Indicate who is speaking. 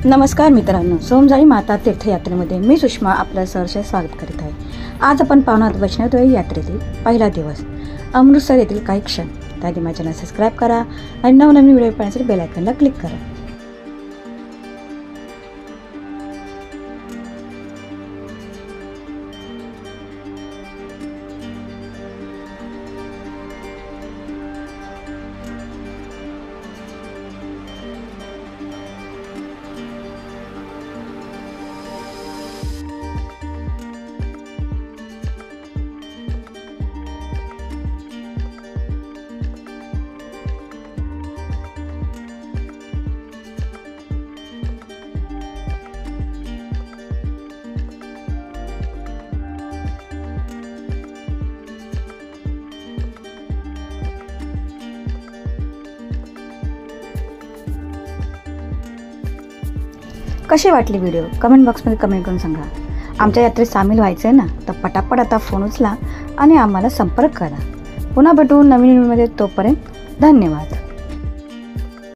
Speaker 1: नमस्कार मित्रांनो, सोमजाई माता तीर्थयात्रेमध्ये मी सुषमा आपलं सहर्ष स्वागत करीत आहे। आज आपण पाहणार वैष्णोदेवी यात्रेतील पहिला दिवस अमृतसर येथील काही क्षण। त्याआधी माझ्या चॅनल सबस्क्राइब करा आणि नवनवीन व्हिडिओ पाहण्यासाठी बेल आयकॉनला क्लिक करा। कशी वाटली व्हिडिओ कमेंट बॉक्समध्ये कमेंट करून सांगा। आमच्या यात्रेत सामील व्हायचं आहे ना, तर पटापट आता फोन उचला आणि आम्हाला संपर्क करा। पुन्हा भेटू नवीन व्हिडिओमध्ये, तोपर्यंत धन्यवाद।